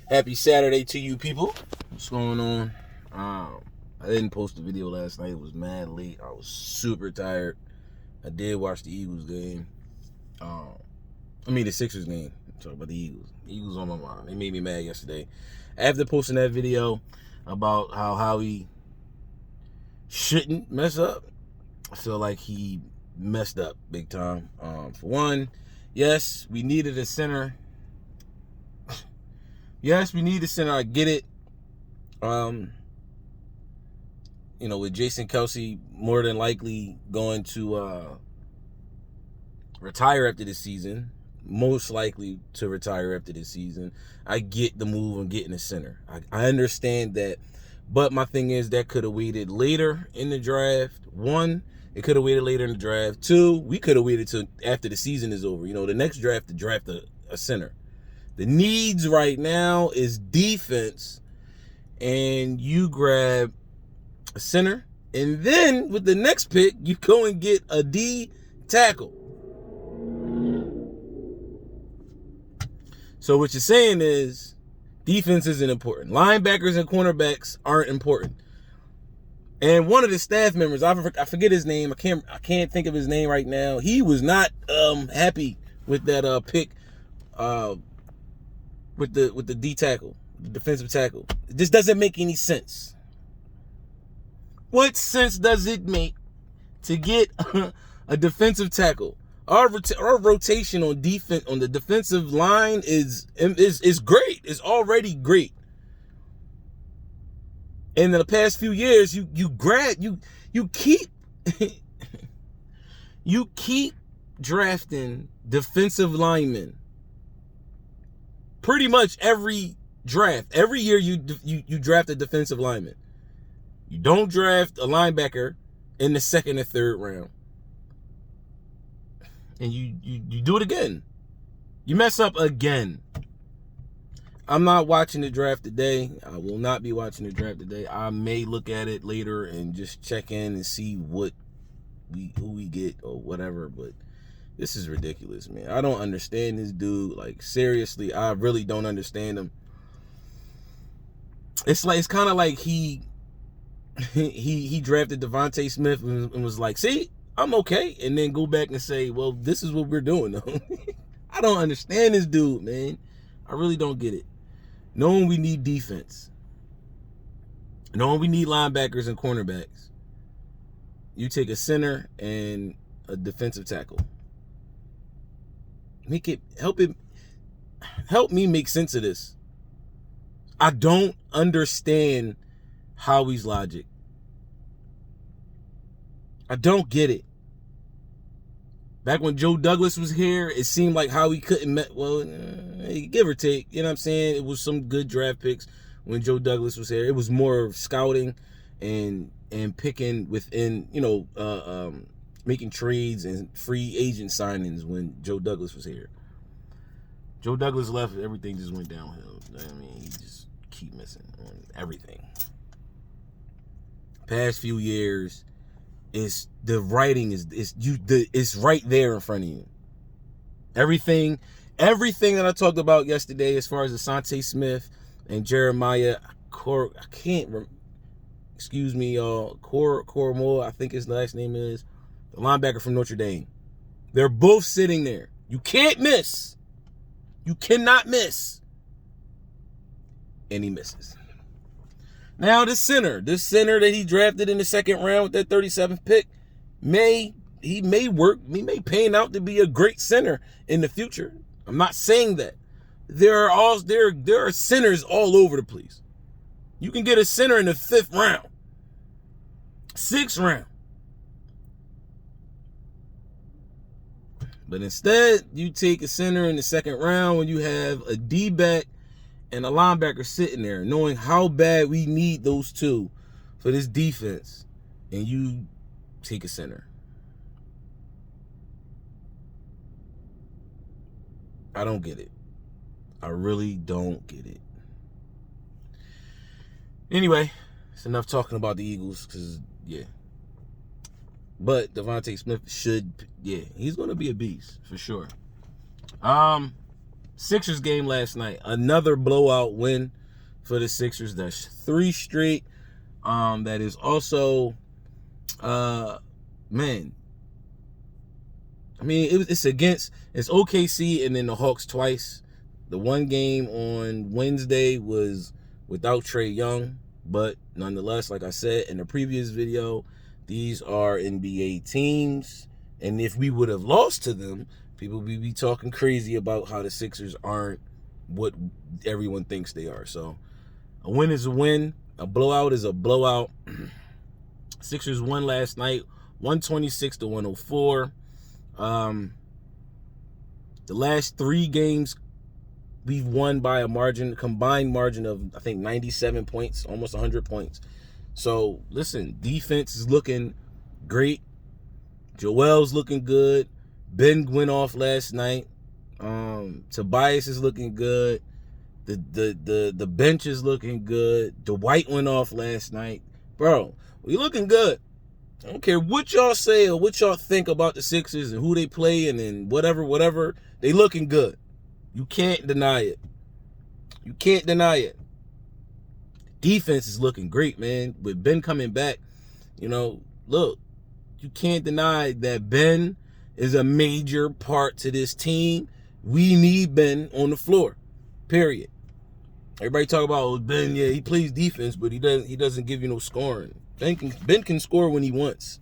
Happy Saturday to you people. What's going on? I didn't post a video last night. It was mad late. I was super tired. I did watch the Eagles game. The Sixers game. I'm talking about the Eagles. Eagles on my mind. They made me mad yesterday. After posting that video about how Howie shouldn't mess up, I feel like he messed up big time. For one, yes, we needed a center. Yes, we need a center. I get it. With Jason Kelce more than likely going to retire after this season, most likely to retire after this season, I get the move on getting a center. I understand that. But my thing is that could have waited later in the draft. One, it could have waited later in the draft. Two, we could have waited till after the season is over. The next draft to draft a center. The needs right now is defense, and you grab a center, and then with the next pick, you go and get a D tackle. So what you're saying is defense isn't important. Linebackers and cornerbacks aren't important. And one of the staff members, I forget his name. I can't think of his name right now. He was not happy with that pick. With the D tackle, the defensive tackle. This doesn't make any sense. What sense does it make to get a defensive tackle? Our rotation on defense on the defensive line is great. It's already great. And in the past few years, you keep you keep drafting defensive linemen. Pretty much every draft, every year you draft a defensive lineman. You don't draft a linebacker in the second or third round. And you do it again. You mess up again. I'm not watching the draft today. I will not be watching the draft today. I may look at it later and just check in and see who we get or whatever, but this is ridiculous, man. I don't understand this dude. Like, seriously, I really don't understand him. It's kind of like he drafted Devontae Smith and was like, see, I'm okay. And then go back and say, well, this is what we're doing. I don't understand this dude, man. I really don't get it. Knowing we need defense. Knowing we need linebackers and cornerbacks. You take a center and a defensive tackle. Help me make sense of this. I don't understand Howie's logic. I don't get it. Back when Joe Douglas was here, it seemed like Howie couldn't give or take, you know what I'm saying? It was some good draft picks when Joe Douglas was here. It was more scouting and picking within, making trades and free agent signings when Joe Douglas was here. Joe Douglas left, everything just went downhill. He just keep missing on everything. Past few years, the writing is right there in front of you. Everything that I talked about yesterday, as far as Asante Smith and Jeremiah excuse me, y'all, Cormore, I think his last name is, the linebacker from Notre Dame. They're both sitting there. You can't miss. You cannot miss. And he misses. Now the center that he drafted in the second round with that 37th pick, may pan out to be a great center in the future. I'm not saying that. There are centers all over the place. You can get a center in the 5th round, 6th round. But instead, you take a center in the 2nd round when you have a D-back and a linebacker sitting there, knowing how bad we need those two for this defense, and you take a center. I don't get it. I really don't get it. Anyway, it's enough talking about the Eagles, because, yeah. But Devontae Smith he's going to be a beast, for sure. Sixers game last night. Another blowout win for the Sixers. That's 3 straight. That is also, man. I mean, it's OKC and then the Hawks twice. The one game on Wednesday was without Trae Young, but nonetheless, like I said in the previous video, these are NBA teams, and if we would have lost to them, people would be talking crazy about how the Sixers aren't what everyone thinks they are. So a win is a win. A blowout is a blowout. Sixers won last night, 126-104. The last 3 games we've won by a combined margin of, I think, 97 points, almost 100 points. So, listen, defense is looking great. Joel's looking good. Ben went off last night. Tobias is looking good. The bench is looking good. Dwight went off last night. Bro, we looking good. I don't care what y'all say or what y'all think about the Sixers and who they play and whatever. They looking good. You can't deny it. You can't deny it. Defense is looking great, man. With Ben coming back, look, you can't deny that Ben is a major part to this team. We need Ben on the floor, period. Everybody talk about Ben, yeah, he plays defense, but he doesn't give you no scoring. Ben can score when he wants.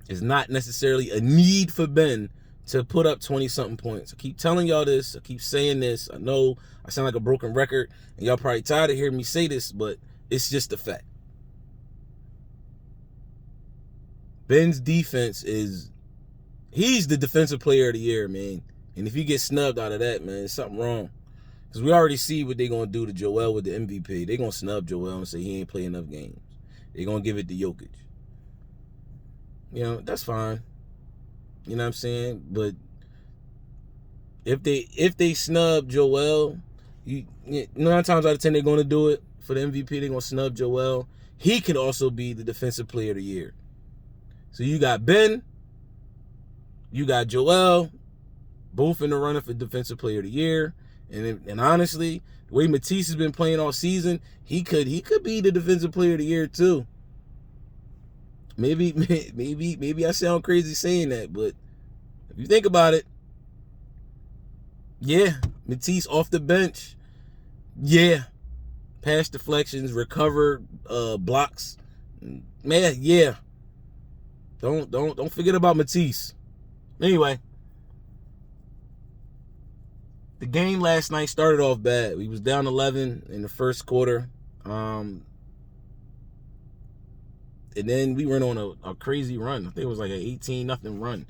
It's not necessarily a need for Ben to put up 20-something points. I keep telling y'all this. I keep saying this. I know I sound like a broken record, and y'all probably tired of hearing me say this, but it's just a fact. Ben's defense he's the defensive player of the year, man. And if he gets snubbed out of that, man, there's something wrong. Because we already see what they're going to do to Joel with the MVP. They're going to snub Joel and say he ain't playing enough games. They're going to give it to Jokic. That's fine. You know what I'm saying? But if they snub Joel, 9 times out of 10 they're going to do it for the MVP. They're going to snub Joel. He could also be the defensive player of the year. So you got Ben, you got Joel, both in the running for defensive player of the year. And honestly, the way Matisse has been playing all season, he could be the defensive player of the year too. Maybe I sound crazy saying that, but if you think about it, yeah, Matisse off the bench, yeah, pass deflections, recover blocks, man, yeah. Don't forget about Matisse. Anyway. The game last night started off bad. We was down 11 in the first quarter. And then we went on a crazy run. I think it was like an 18-0 run.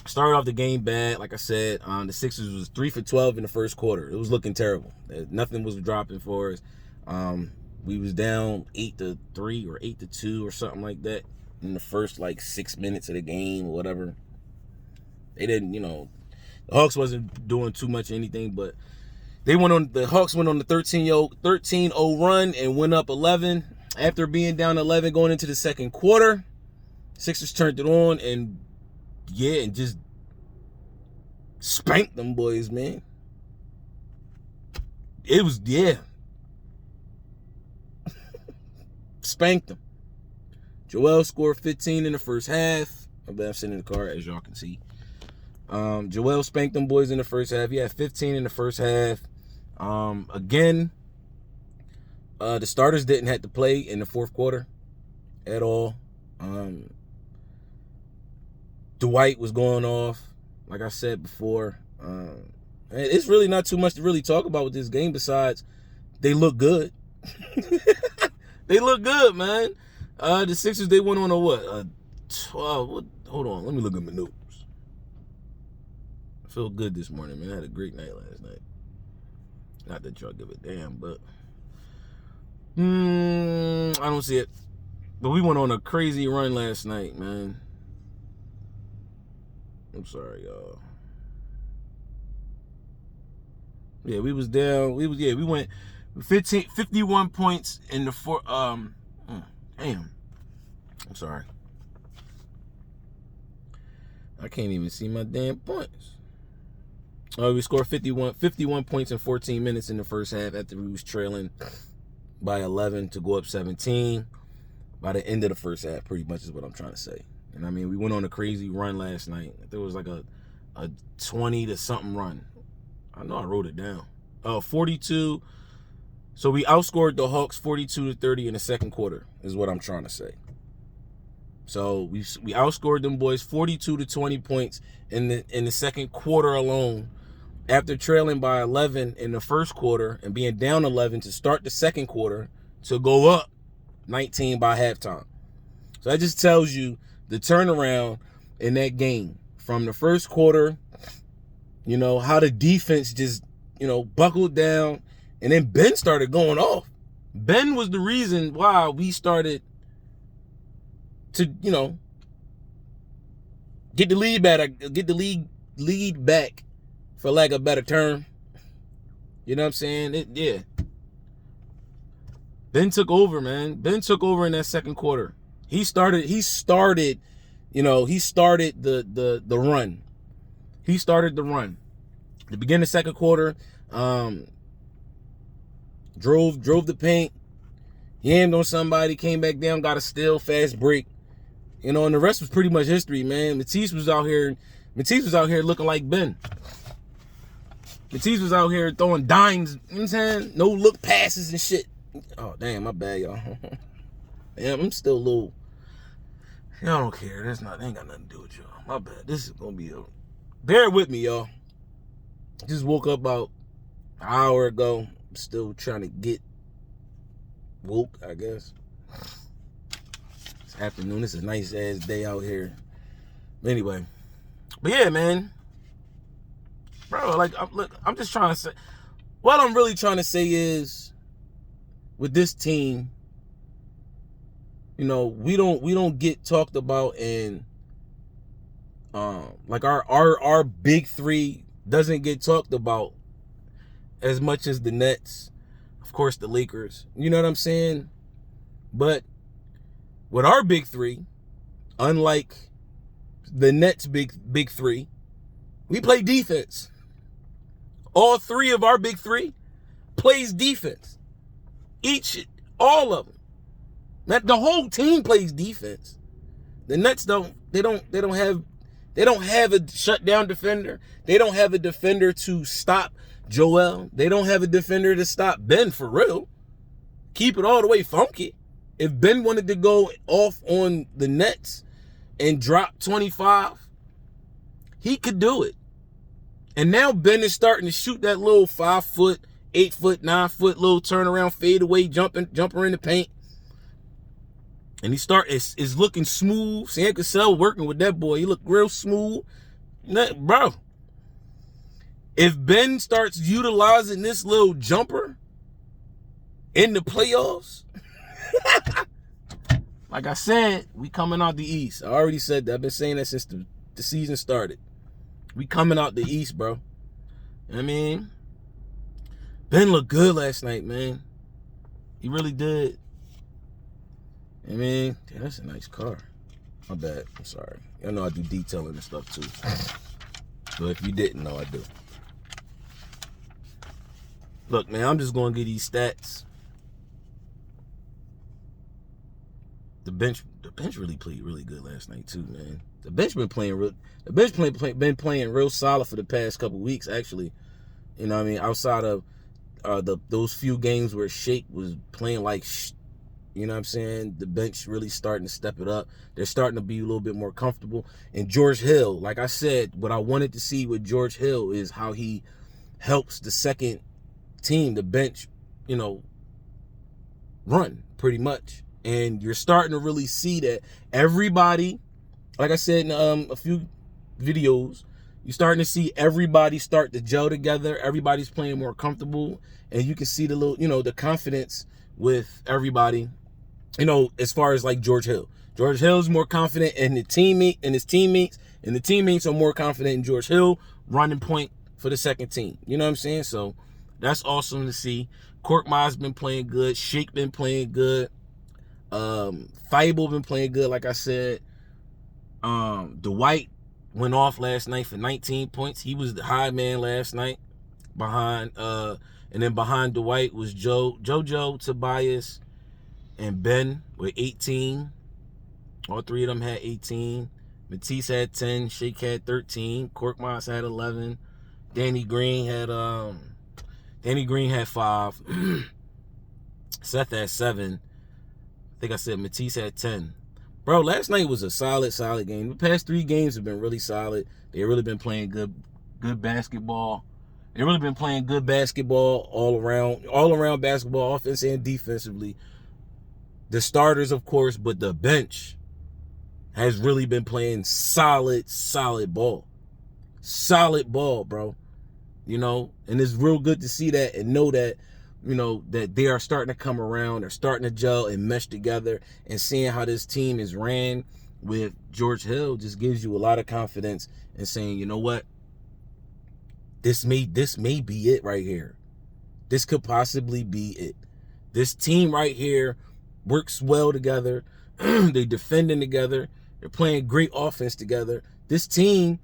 Started off the game bad. Like I said, the Sixers was 3 for 12 in the first quarter. It was looking terrible. Nothing was dropping for us. We was down 8-3 or 8-2 or something like that in the first 6 minutes of the game or whatever. They didn't, the Hawks wasn't doing too much anything, but the Hawks went on the 13-0 run and went up 11. After being down 11 going into the second quarter, Sixers turned it on and just spanked them boys, man. It was, spanked them. Joel scored 15 in the first half. I'm sitting in the car, as y'all can see. Joel spanked them boys in the first half. He had 15 in the first half. Again, the starters didn't have to play in the fourth quarter at all. Dwight was going off, like I said before. It's really not too much to really talk about with this game besides they look good. They look good, man. The Sixers, they went on a what? 12. Hold on, let me look at my notes. I feel good this morning, man. I had a great night last night. Not that y'all give a damn, but I don't see it. But we went on a crazy run last night, man. I'm sorry, y'all. Yeah, we was down. We went 51 points in the damn. I'm sorry. I can't even see my damn points. We scored 51 points in 14 minutes in the first half after we was trailing by 11 to go up 17 by the end of the first half, pretty much is what I'm trying to say. And I mean, we went on a crazy run last night. There was like a 20 to something run. I know I wrote it down. 42. So we outscored the Hawks 42-30 in the second quarter is what I'm trying to say. So we outscored them boys 42 to 20 points in the second quarter alone, after trailing by 11 in the first quarter and being down 11 to start the second quarter to go up 19 by halftime. So that just tells you the turnaround in that game from the first quarter, you know, how the defense just, you know, buckled down, and then Ben started going off. Ben was the reason why we started to, you know, get the lead back, for lack of a better term. You know what I'm saying? Yeah. Ben took over, man. Ben took over in that second quarter. He started the run. He started the run. The beginning of the second quarter, drove the paint, yammed on somebody, came back down, got a steal, fast break. You know, and the rest was pretty much history, man. Matisse was out here looking like Ben. Matisse was out here throwing dimes, you know what I'm saying? No look passes and shit. Oh, damn, my bad, y'all. Damn, I'm still a little... Y'all don't care. That ain't got nothing to do with y'all. My bad. This is going to be a... Bear with me, y'all. Just woke up about an hour ago. Still trying to get woke, I guess. It's afternoon. This is a nice-ass day out here. Anyway. But yeah, man. Bro, like, I'm just trying to say... What I'm really trying to say is, with this team, you know, we don't get talked about, and like our big three doesn't get talked about as much as the Nets, of course the Lakers. You know what I'm saying? But with our big three, unlike the Nets big three, we play defense. All three of our big three plays defense. All of them. The whole team plays defense. The Nets don't have a shutdown defender. They don't have a defender to stop Joel. They don't have a defender to stop Ben, for real. Keep it all the way funky. If Ben wanted to go off on the Nets and drop 25, he could do it. And now Ben is starting to shoot that little 5 foot, 8 foot, 9 foot little turnaround, fadeaway jumper in the paint. And it's looking smooth. Sam Cassell working with that boy. He look real smooth. Bro, if Ben starts utilizing this little jumper in the playoffs, like I said, we coming out the East. I already said that. I've been saying that since the season started. We coming out the East, bro. You know what I mean? Ben looked good last night, man. He really did. I mean, damn, that's a nice car. My bad. I'm sorry. Y'all know I do detailing and stuff too. So if you didn't know, I do. Look, man, I'm just going to give these stats. The bench really played really good last night too, man. The bench been playing real solid for the past couple weeks, actually. You know what I mean? Outside of those few games where Shake was playing like you know what I'm saying? The bench really starting to step it up. They're starting to be a little bit more comfortable. And George Hill, like I said, what I wanted to see with George Hill is how he helps the second team, the bench, you know, run pretty much. And you're starting to really see that everybody, like I said in a few videos, you're starting to see everybody start to gel together. Everybody's playing more comfortable. And you can see the little, you know, the confidence with everybody. You know, as far as like George Hill. George Hill's more confident in his teammates, and the teammates are more confident in George Hill running point for the second team. You know what I'm saying? So that's awesome to see. Korkmaz's been playing good. Shake been playing good. Thibault been playing good, like I said. Dwight went off last night for 19 points. He was the high man last night. And then behind Dwight was JoJo, Tobias, and Ben with 18. All three of them had 18. Matisse had 10. Shake had 13. Korkmaz had 11. Danny Green had 5. Seth had 7. I think I said Matisse had 10. Bro, last night was a solid game. The past 3 games have been really solid. They've really been playing good basketball. They've really been playing good basketball all around basketball, offense and defensively. The starters, of course, but the bench has really been playing solid ball. Solid ball, bro. You know, and it's real good to see that and know that, you know, that they are starting to come around. They're starting to gel and mesh together, and seeing how this team is ran with George Hill just gives you a lot of confidence in saying, you know what? This may be it right here. This could possibly be it. This team right here works well together. They defending together. They're playing great offense together. This team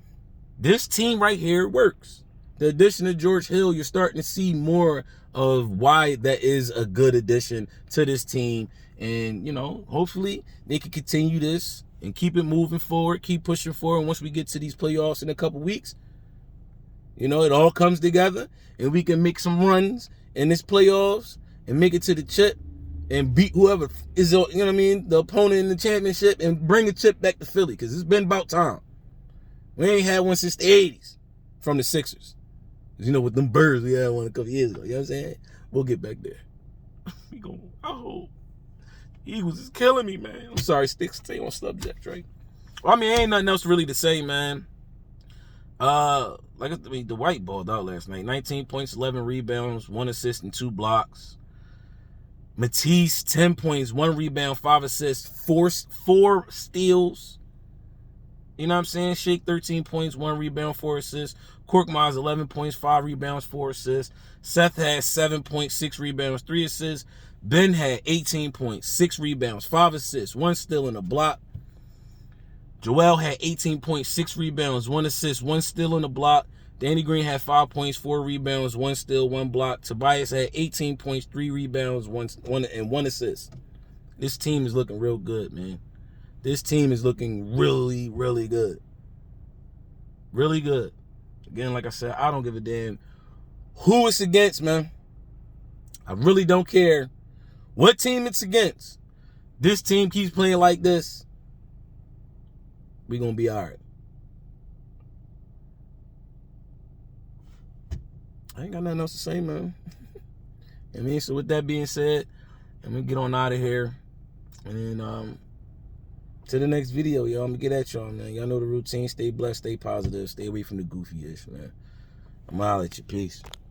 right here works. The addition of George Hill, you're starting to see more of why that is a good addition to this team. And, you know, hopefully they can continue this and keep it moving forward, keep pushing forward. Once we get to these playoffs in a couple weeks, you know, it all comes together and we can make some runs in this playoffs and make it to the chip and beat whoever is, you know what I mean, the opponent in the championship, and bring the chip back to Philly, because it's been about time. We ain't had one since the 80s from the Sixers. You know, with them birds, we had one a couple years ago. You know what I'm saying? We'll get back there. I hope. Eagles is killing me, man. I'm sorry, stay on subject, right? Well, I mean, ain't nothing else really to say, man. The White balled out last night. 19 points, 11 rebounds, 1 assist, and 2 blocks. Matisse, 10 points, 1 rebound, 5 assists, 4 steals. You know what I'm saying? Shake, 13 points, 1 rebound, 4 assists. Korkmaz, 11 points, 5 rebounds, 4 assists. Seth had 7 points, 6 rebounds, 3 assists. Ben had 18 points, 6 rebounds, 5 assists, 1 steal and a block. Joel had 18 points, 6 rebounds, 1 assist, 1 steal and a block. Danny Green had 5 points, 4 rebounds, 1 steal, 1 block. Tobias had 18 points, 3 rebounds, 1 assist. This team is looking real good, man. This team is looking really, really good. Really good. Again, like I said, I don't give a damn who it's against, man. I really don't care what team it's against. This team keeps playing like this, we're going to be all right. I ain't got nothing else to say, man. I mean, so with that being said, I'm going to get on out of here. And then, to the next video, y'all. I'm going to get at y'all, man. Y'all know the routine. Stay blessed, stay positive, stay away from the goofy-ish, man. I'm out at you. Peace.